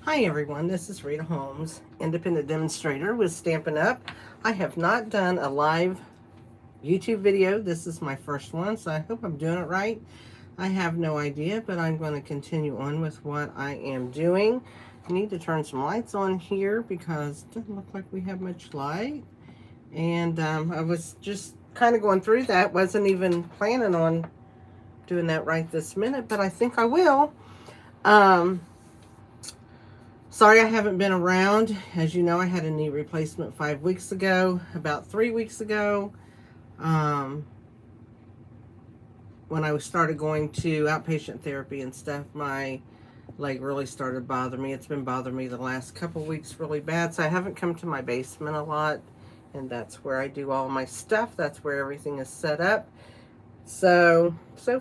Hi everyone, this is Rita Holmes, independent demonstrator with Stampin' Up. I have not done a live YouTube video. This is my first one, so I hope I'm doing it right. I have no idea, but I'm going to continue on with what I am doing. I need to turn some lights on here because it doesn't look like we have much light. And I was just kind of going through that. Wasn't even planning on doing that right this minute, but I think I will. Um, Sorry I haven't been around. As you know, I had a knee replacement 5 weeks ago. About 3 weeks ago, um, when I started going to outpatient therapy and stuff, my leg really started bothering me. It's been bothering me the last couple weeks really bad, so I haven't come to my basement a lot, and that's where I do all my stuff. That's where everything is set up. So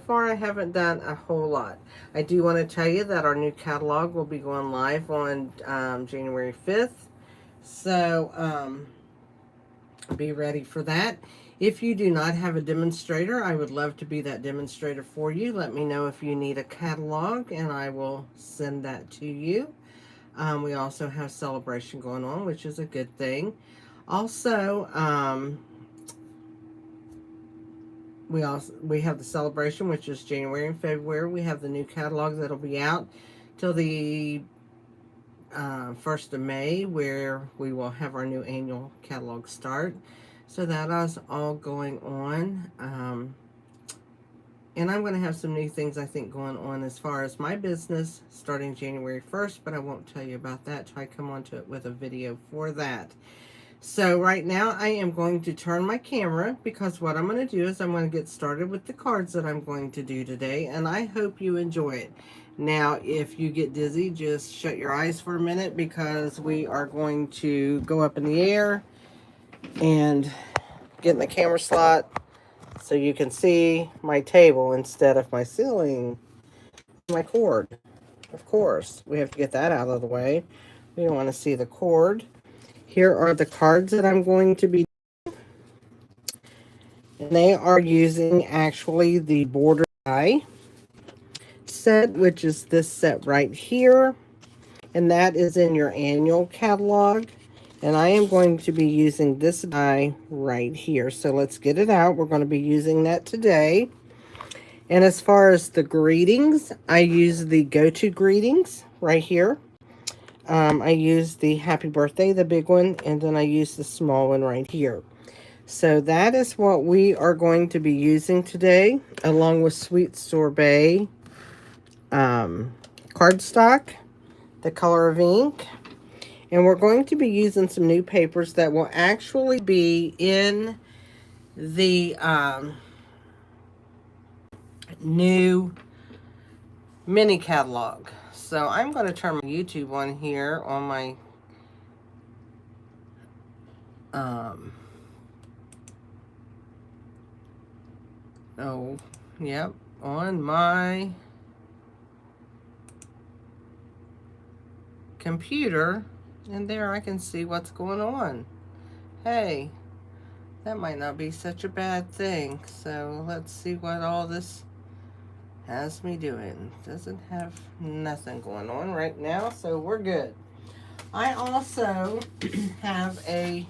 far I haven't done a whole lot. I do want to tell you that our new catalog will be going live on January 5th. So be ready for that. If you do not have a demonstrator, I would love to be that demonstrator for you. Let me know if you need a catalog and I will send that to you. We also have celebration going on, which is a good thing. Also, we have the celebration, which is January and February. We have the new catalog that'll be out till the 1st of May, where we will have our new annual catalog start. So that is all going on. And I'm going to have some new things I think going on as far as my business starting January 1st, but I won't tell you about that till I come onto it with a video for that. So right now I am going to turn my camera because what I'm going to do is I'm going to get started with the cards that I'm going to do today, and I hope you enjoy it. Now, if you get dizzy, just shut your eyes for a minute because we are going to go up in the air and get in the camera slot so you can see my table instead of my ceiling, my cord. Of course, we have to get that out of the way. We don't want to see the cord. Here are the cards that I'm going to be, and they are using actually the border die set, which is this set right here, and that is in your annual catalog. And I am going to be using this die right here. So let's get it out. We're going to be using that today. And as far as the greetings, I use the go-to greetings right here. I use the happy birthday, the big one, and then I use the small one right here. So that is what we are going to be using today, along with Sweet Sorbet cardstock, the color of ink. And we're going to be using some new papers that will actually be in the new mini catalog. So I'm going to turn my YouTube on here on my oh, yep, on my computer, and there I can see what's going on. Hey, that might not be such a bad thing. So let's see what all this has me doing. Doesn't have nothing going on right now, so we're good. I also have a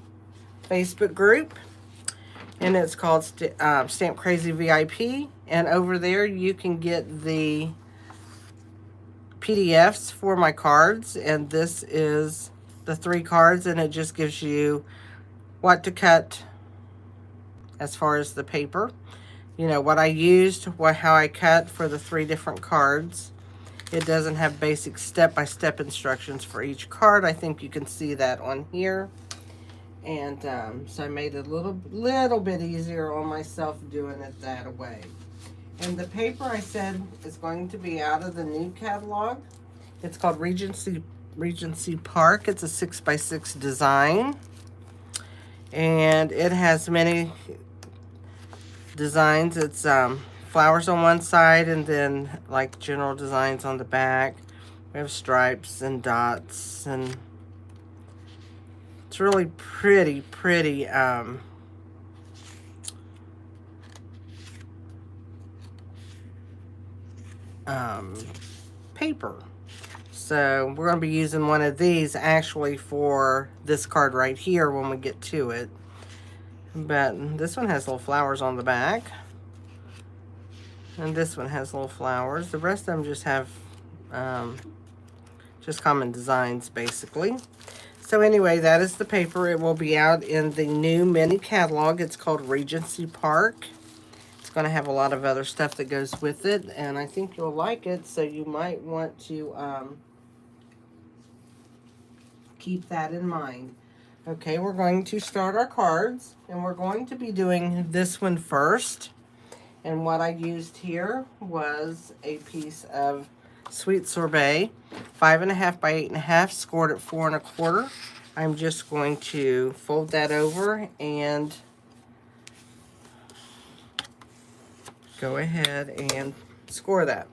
Facebook group, and it's called Stamp Crazy VIP, and over there you can get the PDFs for my cards, and this is the 3 cards, and it just gives you what to cut as far as the paper. You know, what I used, how I cut for the 3 different cards. It doesn't have basic step-by-step instructions for each card. I think you can see that on here. And so I made it a little bit easier on myself doing it that way. And the paper I said is going to be out of the new catalog. It's called Regency Park. It's a 6x6 design. And it has many designs. It's flowers on one side and then like general designs on the back. We have stripes and dots, and it's really pretty paper. So we're going to be using one of these actually for this card right here when we get to it. But this one has little flowers on the back. And this one has little flowers. The rest of them just have just common designs, basically. So anyway, that is the paper. It will be out in the new mini catalog. It's called Regency Park. It's going to have a lot of other stuff that goes with it, and I think you'll like it, so you might want to keep that in mind. Okay, we're going to start our cards, and we're going to be doing this one first. And what I used here was a piece of Sweet Sorbet, 5.5 by 8.5, scored at 4 1/4. I'm just going to fold that over and go ahead and score that.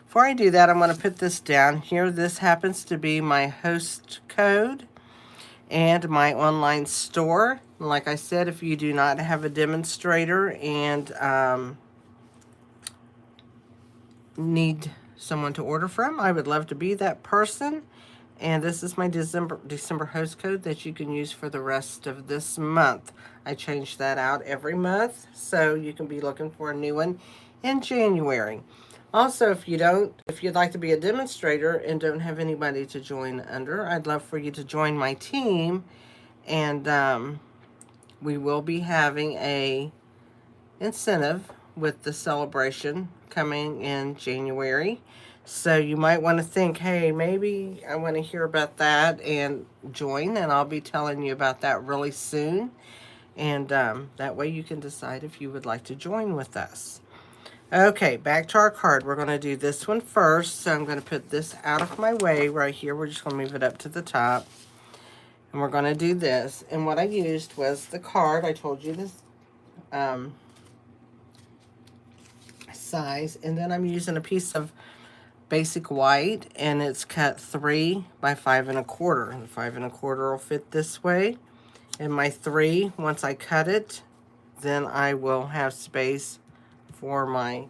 Before I do that, I'm going to put this down here. This happens to be my host code and my online store. Like I said, if you do not have a demonstrator and need someone to order from, I would love to be that person. And this is my December host code that you can use for the rest of this month. I change that out every month, so you can be looking for a new one in January. Also, if you'd like to be a demonstrator and don't have anybody to join under, I'd love for you to join my team. And we will be having a incentive with the celebration coming in January. So you might want to think, hey, maybe I want to hear about that and join, and I'll be telling you about that really soon. And that way you can decide if you would like to join with us. Okay, back to our card. We're going to do this one first. So I'm going to put this out of my way right here. We're just going to move it up to the top. And we're going to do this. And what I used was the card. I told you this size. And then I'm using a piece of basic white, and it's cut 3 by 5 1/4. The 5 1/4 will fit this way. And my 3, once I cut it, then I will have space for my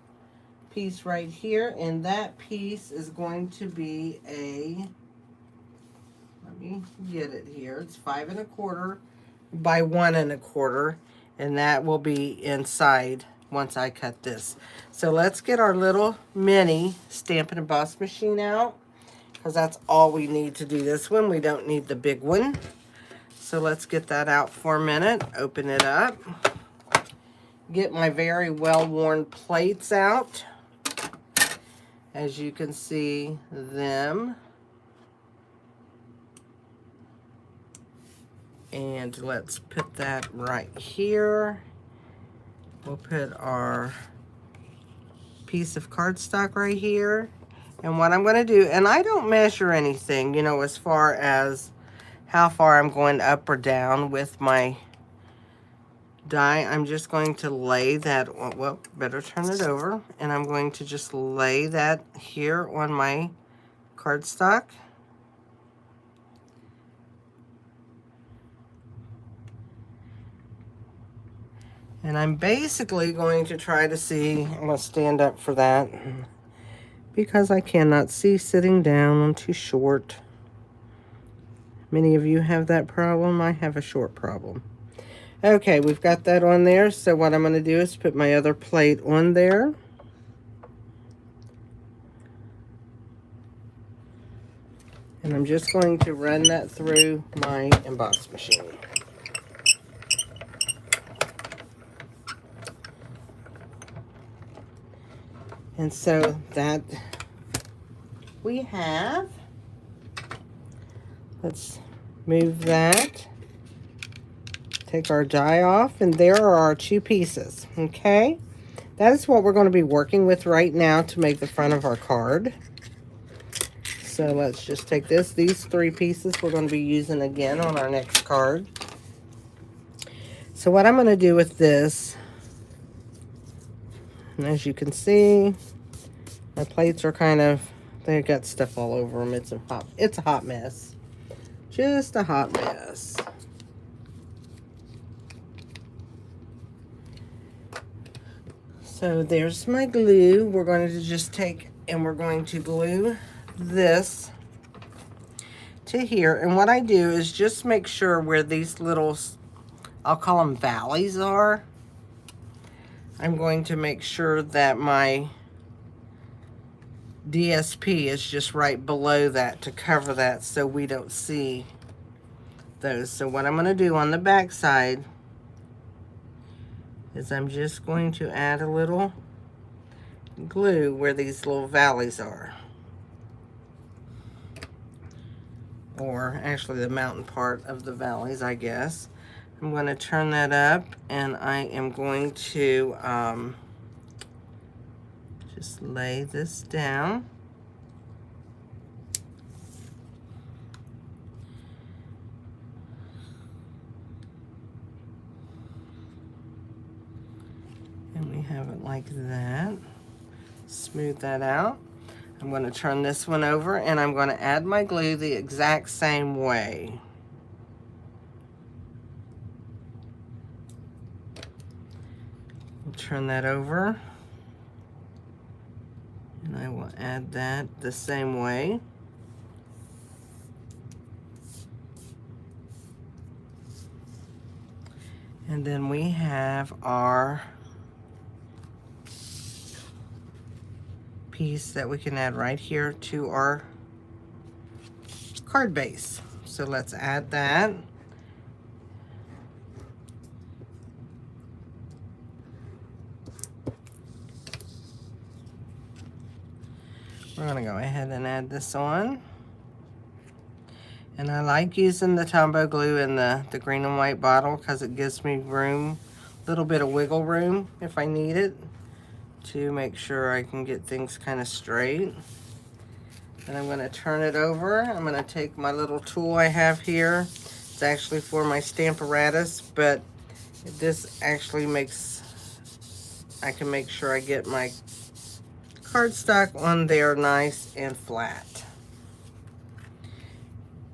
piece right here. And that piece is going to be a, let me get it here. It's 5 1/4 by 1 1/4. And that will be inside once I cut this. So let's get our little mini Stampin' Emboss machine out, because that's all we need to do this one. We don't need the big one. So let's get that out for a minute. Open it up. Get my very well-worn plates out. As you can see them. And let's put that right here. We'll put our piece of cardstock right here. And what I'm going to do, and I don't measure anything, you know, as far as how far I'm going up or down with my die. I'm just going to lay that, well, better turn it over. And I'm going to just lay that here on my cardstock. And I'm basically going to try to see, I'm going to stand up for that because I cannot see sitting down. I'm too short. Many of you have that problem. I have a short problem. Okay, we've got that on there. So what I'm going to do is put my other plate on there. And I'm just going to run that through my emboss machine. And so that we have, let's move that, take our die off, and there are our 2 pieces, okay? That is what we're going to be working with right now to make the front of our card. So let's just take this. These 3 pieces we're going to be using again on our next card. So what I'm going to do with this, and as you can see, my plates are kind of, they've got stuff all over them. It's a hot mess. Just a hot mess. So there's my glue. We're going to just take and we're going to glue this to here. And what I do is just make sure where these little, I'll call them valleys are. I'm going to make sure that my DSP is just right below that to cover that so we don't see those. So what I'm going to do on the back side is I'm just going to add a little glue where these little valleys are. Or actually the mountain part of the valleys, I guess. I'm going to turn that up, and I am going to just lay this down. And we have it like that. Smooth that out. I'm going to turn this one over, and I'm going to add my glue the exact same way. We'll turn that over, and I will add that the same way. And then we have our piece that we can add right here to our card base. So let's add that. We're going to go ahead and add this on. And I like using the Tombow glue in the green and white bottle because it gives me room, a little bit of wiggle room if I need it, to make sure I can get things kind of straight. And I'm going to turn it over. I'm going to take my little tool I have here. It's actually for my Stamparatus, but this actually makes, I can make sure I get my cardstock on there nice and flat.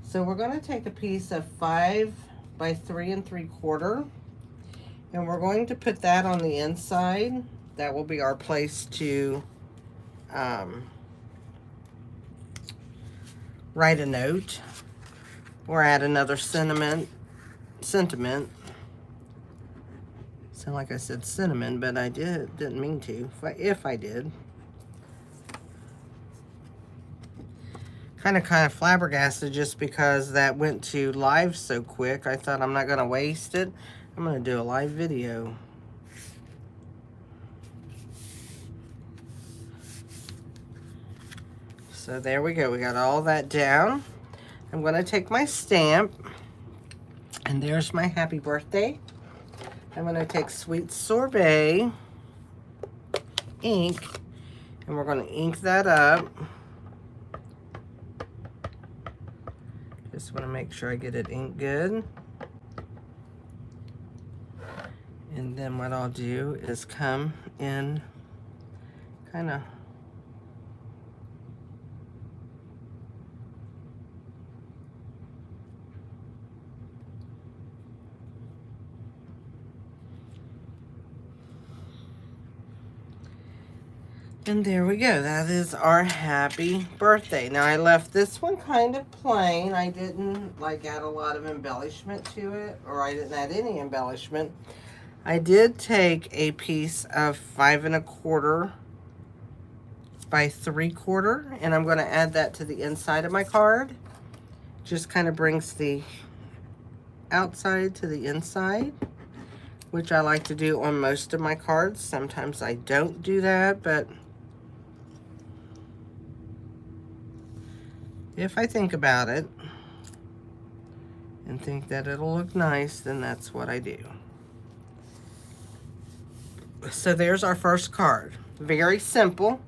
So we're going to take a piece of 5 by 3 3/4, and we're going to put that on the inside. That will be our place to write a note or add another sentiment. Sound like I said cinnamon, but I didn't mean to. If I did. Kind of flabbergasted just because that went to live so quick. I thought I'm not going to waste it. I'm going to do a live video. So there we go. We got all that down. I'm going to take my stamp, and there's my happy birthday. I'm going to take Sweet Sorbet ink, and we're going to ink that up. Just want to make sure I get it inked good. And then what I'll do is come in kind of and there we go. That is our happy birthday. Now I left this one kind of plain. I didn't like add a lot of embellishment to it, or I didn't add any embellishment. I did take a piece of 5 1/4 by 3/4, and I'm going to add that to the inside of my card. Just kind of brings the outside to the inside, which I like to do on most of my cards. Sometimes I don't do that, but if I think about it and think that it'll look nice, then that's what I do. So there's our first card. Very simple.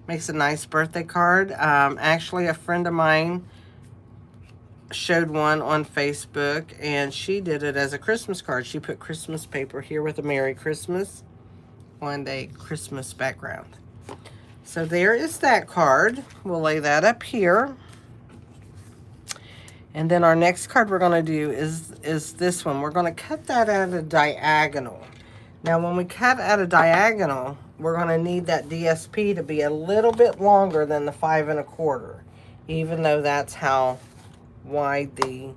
Makes a nice birthday card. Actually, a friend of mine showed one on Facebook, and she did it as a Christmas card. She put Christmas paper here with a Merry Christmas on a Christmas background. So there is that card. We'll lay that up here. And then our next card we're going to do is this one. We're going to cut that at a diagonal. Now when we cut at a diagonal, we're going to need that DSP to be a little bit longer than the 5 1/4, even though that's how why the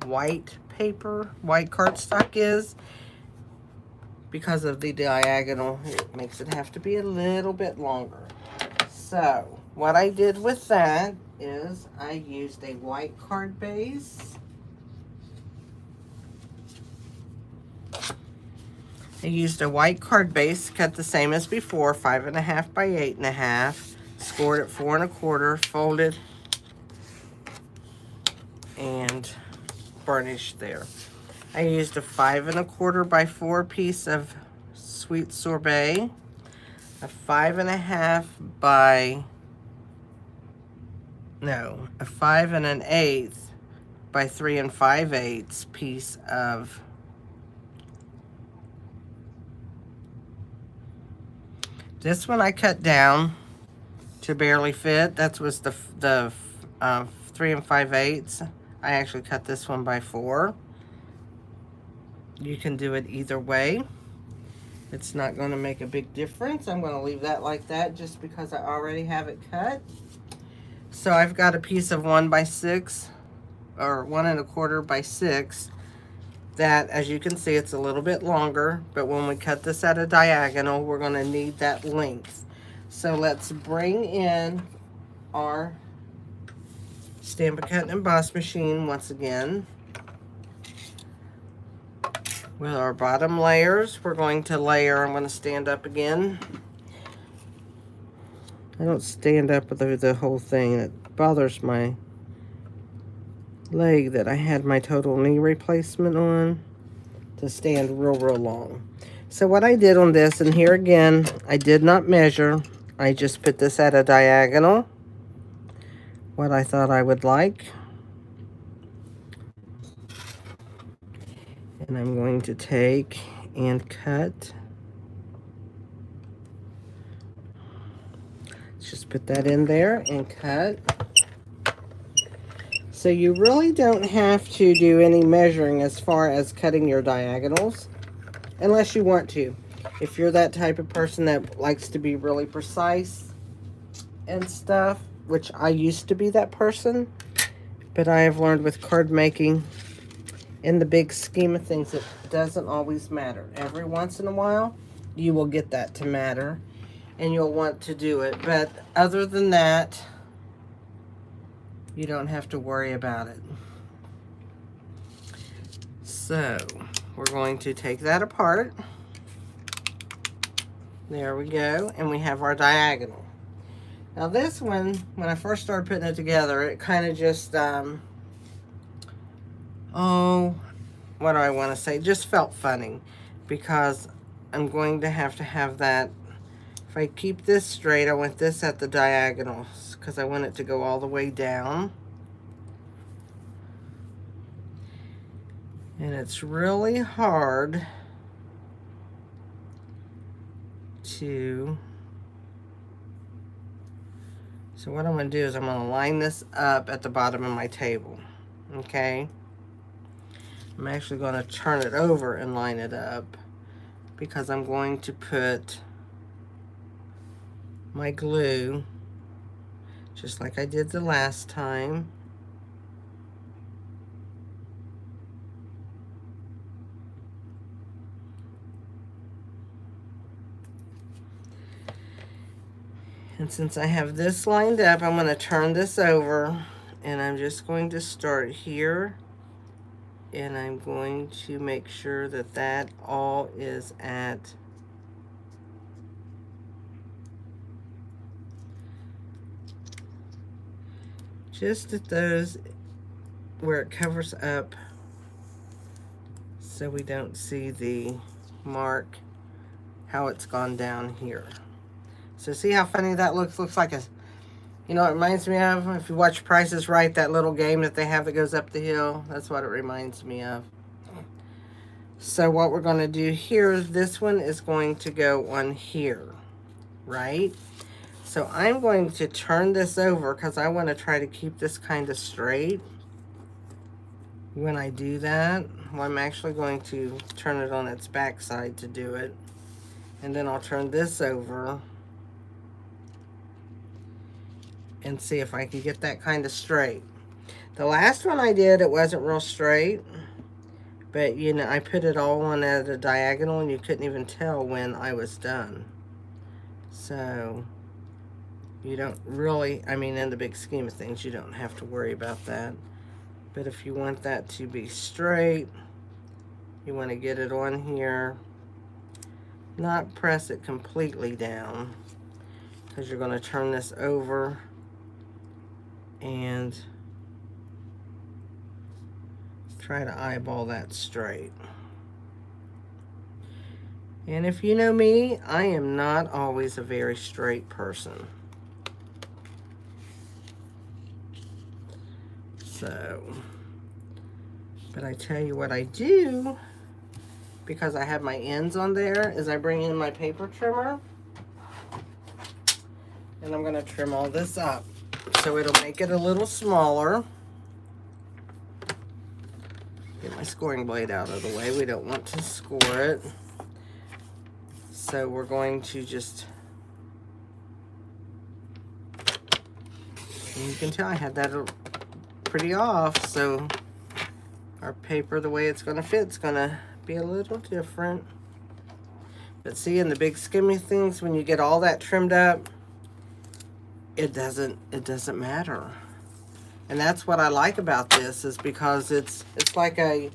white paper, white cardstock is, because of the diagonal. It makes it have to be a little bit longer. So what I did with that is I used a white card base. I used a white card base, cut the same as before, 5.5 by 8.5, scored at 4 1/4, folded, and burnished there. I used a 5 1/4 by 4 piece of sweet sorbet, a 5.5 by, no, a 5 1/8 by 3 5/8 piece of this one I cut down to barely fit. That was the 3 5/8. I actually cut this one by 4. You can do it either way. It's not going to make a big difference. I'm going to leave that like that just because I already have it cut. So I've got a piece of 1 by 6 or 1 1/4 by 6 that, as you can see, it's a little bit longer, but when we cut this at a diagonal, we're going to need that length. So let's bring in our Stampin' Cut and Emboss machine once again. With our bottom layers, we're going to layer, I'm going to stand up again. I don't stand up with the whole thing. It bothers my leg that I had my total knee replacement on to stand real long. So what I did on this, and here again, I did not measure. I just put this at a diagonal, what I thought I would like. And I'm going to take and cut. Let's just put that in there and cut. So you really don't have to do any measuring as far as cutting your diagonals, unless you want to. If you're that type of person that likes to be really precise and stuff, which I used to be that person, but I have learned with card making, in the big scheme of things, it doesn't always matter. Every once in a while, you will get that to matter, and you'll want to do it. But other than that, you don't have to worry about it. So we're going to take that apart. There we go, and we have our diagonal. Now this one, when I first started putting it together, it kind of just, oh, what do I want to say? Just felt funny, because I'm going to have that. If I keep this straight, I want this at the diagonals because I want it to go all the way down. And it's really hard to... So what I'm going to do is I'm going to line this up at the bottom of my table. Okay? I'm actually going to turn it over and line it up because I'm going to put my glue just like I did the last time. And since I have this lined up, I'm going to turn this over, and I'm just going to start here, and I'm going to make sure that that all is at just at those where it covers up so we don't see the mark, how it's gone down here. So see how funny that looks? Looks like a, you know, it reminds me of, if you watch Price is Right, that little game that they have that goes up the hill. That's what it reminds me of. So what we're going to do here, this one is going to go on here, right? So I'm going to turn this over because I want to try to keep this kind of straight. When I do that, well, I'm actually going to turn it on its back side to do it. And then I'll turn this over and see if I can get that kind of straight. The last one I did, it wasn't real straight, but you know, I put it all on at a diagonal and you couldn't even tell when I was done. So you don't really, I mean, in the big scheme of things, you don't have to worry about that. But if you want that to be straight, you want to get it on here, not press it completely down, because you're going to turn this over and try to eyeball that straight. And if you know me, I am not always a very straight person. So, but I tell you what I do, because I have my ends on there, is I bring in my paper trimmer and I'm going to trim all this up. So it'll make it a little smaller. Get my scoring blade out of the way. We don't want to score it. So we're going to just, and you can tell I had that pretty off, so our paper, the way it's going to fit, it's going to be a little different. But see, in the big scheme of things, when you get all that trimmed up, it doesn't matter. And that's what I like about this, is because it's like a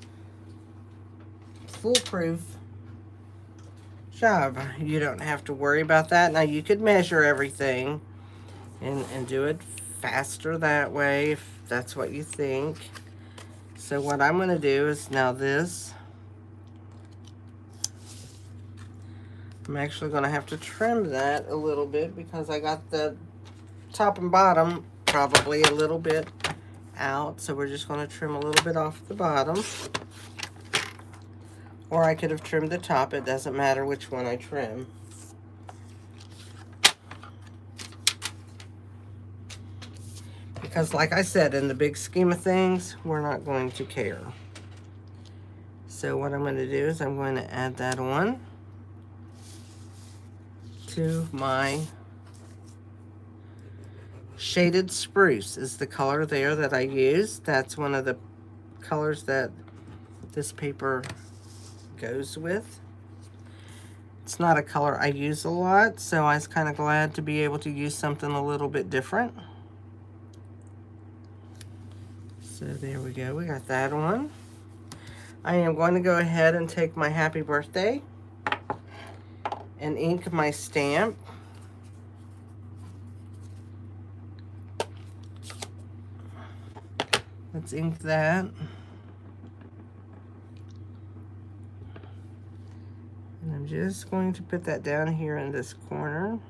foolproof job. You don't have to worry about that. Now you could measure everything and do it faster that way if that's what you think. So what I'm going to do is, now this, I'm actually going to have to trim that a little bit because I got the top and bottom probably a little bit out. So we're just going to trim a little bit off the bottom. Or I could have trimmed the top. It doesn't matter which one I trim. Because like I said, in the big scheme of things, we're not going to care. So what I'm going to do is I'm going to add that on to my Shaded Spruce is the color there that I used. That's one of the colors that this paper goes with. It's not a color I use a lot, so I was kind of glad to be able to use something a little bit different. So there we go, we got that on. I am going to go ahead and take my happy birthday and ink my stamp. Let's ink that. And I'm just going to put that down here in this corner.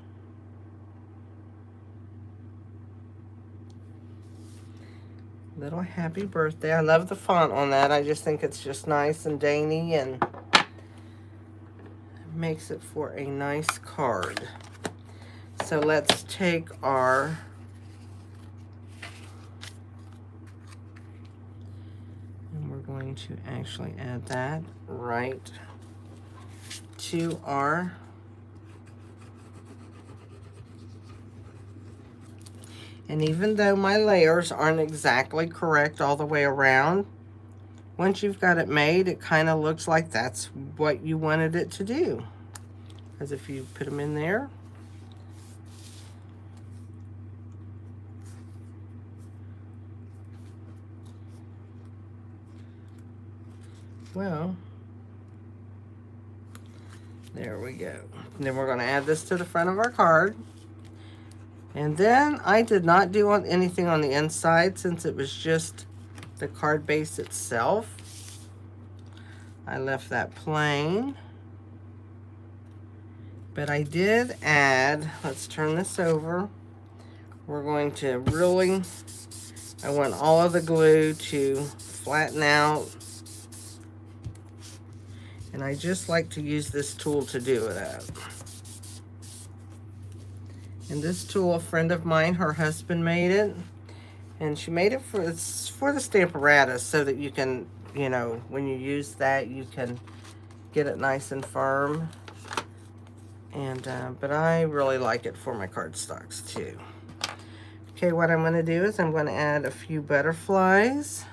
Little happy birthday. I love the font on that. I just think it's just nice and dainty and makes it for a nice card. So let's take our going to actually add that right to our and even though my layers aren't exactly correct all the way around, once you've got it made, it kind of looks like that's what you wanted it to do. Because if you put them in there, well, there we go. And then we're going to add this to the front of our card. And then I did not do anything on the inside since it was just the card base itself. I left that plain. But I did add, let's turn this over. We're going to really, I want all of the glue to flatten out. And I just like to use this tool to do that. And this tool, a friend of mine, her husband made it. And she made it for, it's for the Stamparatus so that you can, you know, when you use that, you can get it nice and firm. And, but I really like it for my cardstocks too. Okay, what I'm going to do is I'm going to add a few butterflies.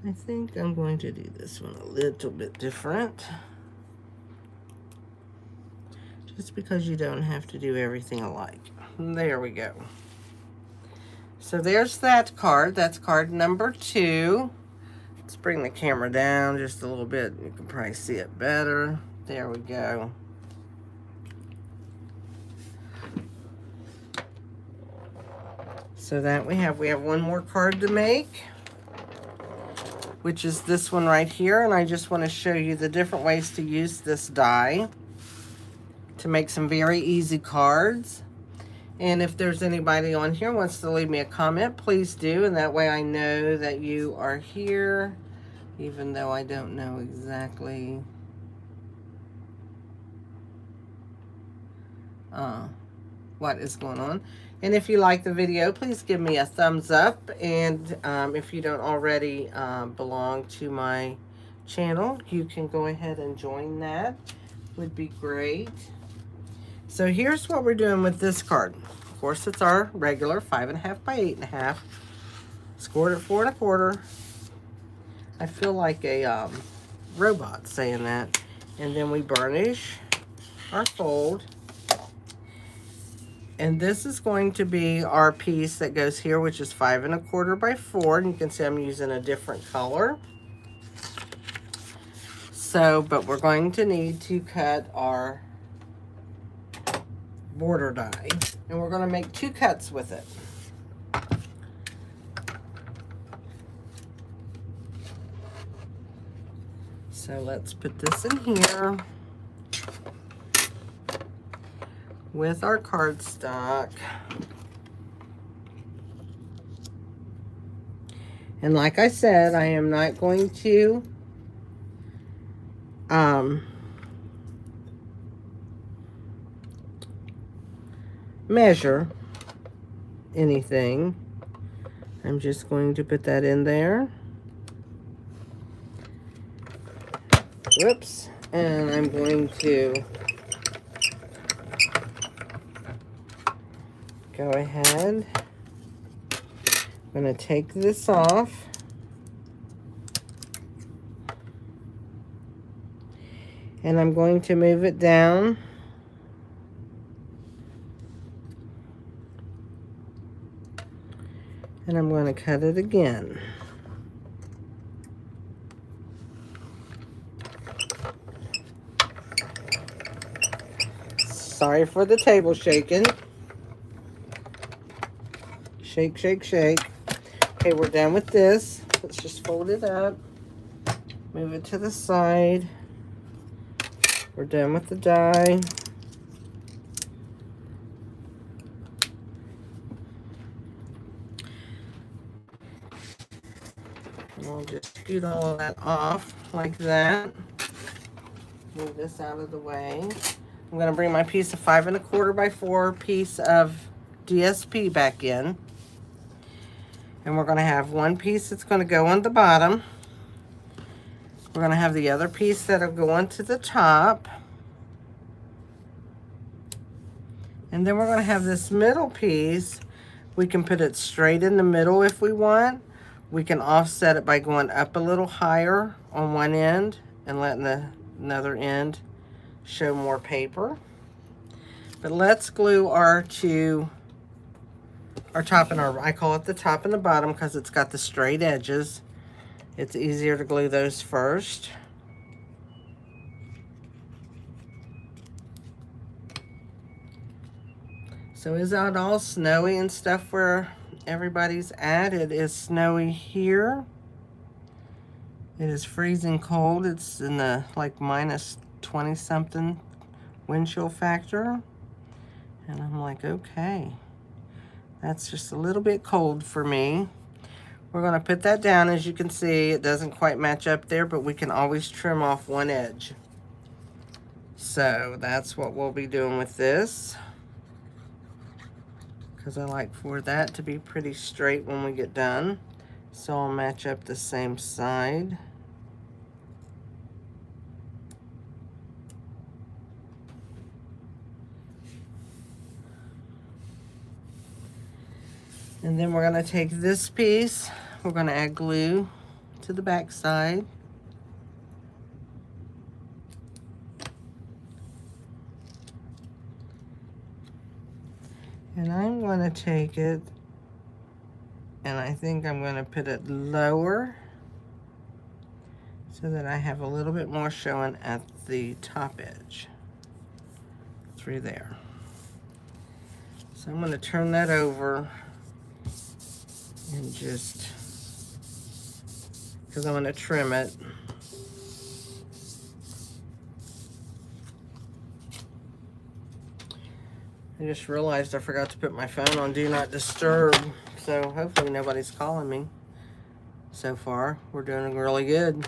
I think I'm going to do this one a little bit different. Just because you don't have to do everything alike. There we go. So there's that card. That's card number 2. Let's bring the camera down just a little bit. You can probably see it better. There we go. So that we have one more card to make, which is this one right here. And I just want to show you the different ways to use this die to make some very easy cards. And if there's anybody on here who wants to leave me a comment, please do. And that way I know that you are here, even though I don't know exactly what is going on. And if you like the video, please give me a thumbs up. And if you don't already belong to my channel, you can go ahead and join that. Would be great. So here's what we're doing with this card. Of course, it's our regular 5.5 by 8.5. Scored at 4 1/4. I feel like a robot saying that. And then we burnish our fold. And this is going to be our piece that goes here, which is 5 1/4 by 4. And you can see I'm using a different color. So, but we're going to need to cut our border die. And we're going to make 2 cuts with it. So let's put this in here with our cardstock. And like I said, I am not going to measure anything. I'm just going to put that in there. Whoops. And I'm going to go ahead. I'm going to take this off. And I'm going to move it down. And I'm going to cut it again. Sorry for the table shaking. Shake, shake, shake. Okay, we're done with this. Let's just fold it up. Move it to the side. We're done with the die. And we'll just scoot all of that off like that. Move this out of the way. I'm going to bring my piece of 5 1/4 by 4 piece of DSP back in. And we're going to have one piece that's going to go on the bottom. We're going to have the other piece that'll go onto the top. And then we're going to have this middle piece. We can put it straight in the middle if we want. We can offset it by going up a little higher on one end and letting the another end show more paper. But let's glue our top and I call it the top and the bottom because it's got the straight edges. It's easier to glue those first. So is it all snowy and stuff where everybody's at? It is snowy here. It is freezing cold. It's in the like minus 20 something wind chill factor. And I'm like, okay, that's just a little bit cold for me. We're going to put that down. As you can see, it doesn't quite match up there, but we can always trim off one edge. So that's what we'll be doing with this, because I like for that to be pretty straight when we get done. So I'll match up the same side. And then we're going to take this piece, we're going to add glue to the back side. And I'm going to take it, and I think I'm going to put it lower so that I have a little bit more showing at the top edge through there. So I'm going to turn that over and just, because I'm going to trim it. I just realized I forgot to put my phone on Do Not Disturb, so hopefully nobody's calling me. So far, we're doing really good.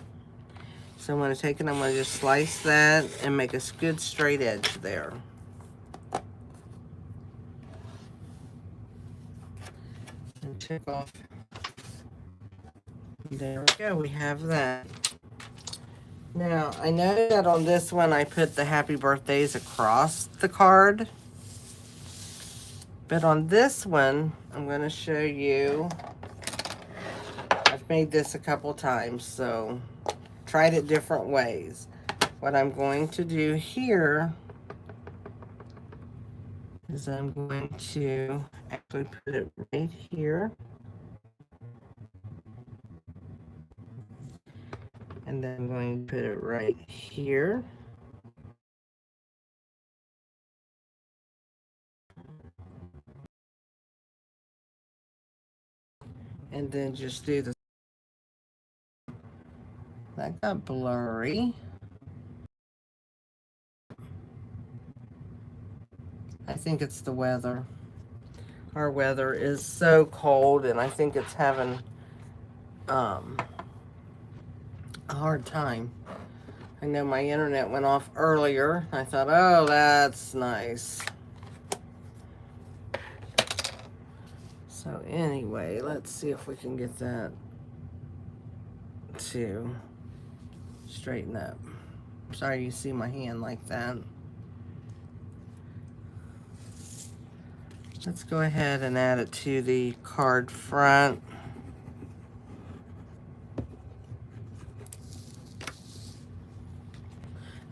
So I'm going to take it, I'm going to just slice that and make a good straight edge there. And check off. There we go, we have that. Now, I know that on this one I put the happy birthdays across the card. But on this one, I'm going to show you, I've made this a couple times, so tried it different ways. What I'm going to do here is I'm going to actually put it right here. And then I'm going to put it right here. And then just do the, that got blurry. I think it's the weather. Our weather is so cold, and I think it's having a hard time. I know my internet went off earlier. I thought, oh, that's nice. So anyway, let's see if we can get that to straighten up. Sorry you see my hand like that. Let's go ahead and add it to the card front.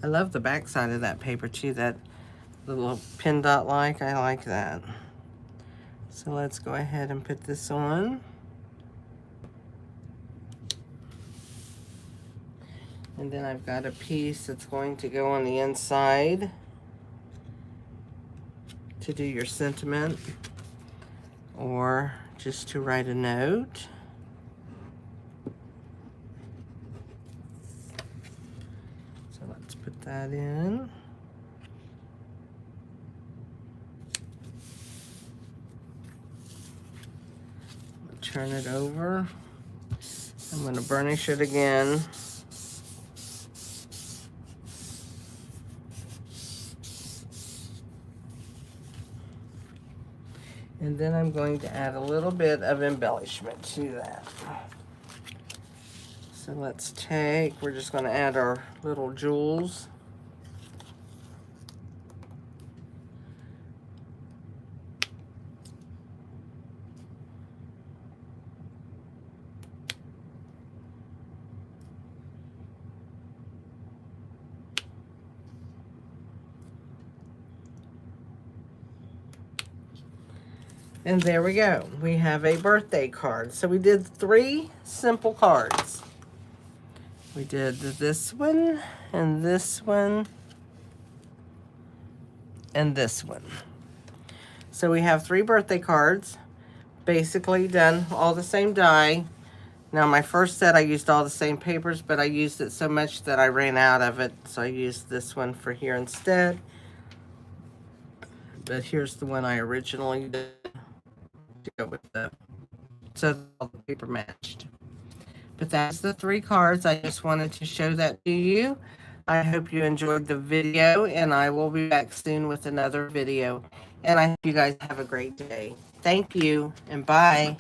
I love the back side of that paper too, that little pin dot like. I like that. So let's go ahead and put this on. And then I've got a piece that's going to go on the inside to do your sentiment or just to write a note. So let's put that in. Turn it over. I'm going to burnish it again. And then I'm going to add a little bit of embellishment to that. So let's take, we're just going to add our little jewels. And there we go. We have a birthday card. So we did 3 simple cards. We did this one, and this one, and this one. So we have 3 birthday cards, basically done all the same die. Now my first set I used all the same papers, but I used it so much that I ran out of it. So I used this one for here instead. But here's the one I originally did to go with the, so all the paper matched. But that's the 3 cards. I just wanted to show that to you. I hope you enjoyed the video, and I will be back soon with another video. And I hope you guys have a great day. Thank you, and bye.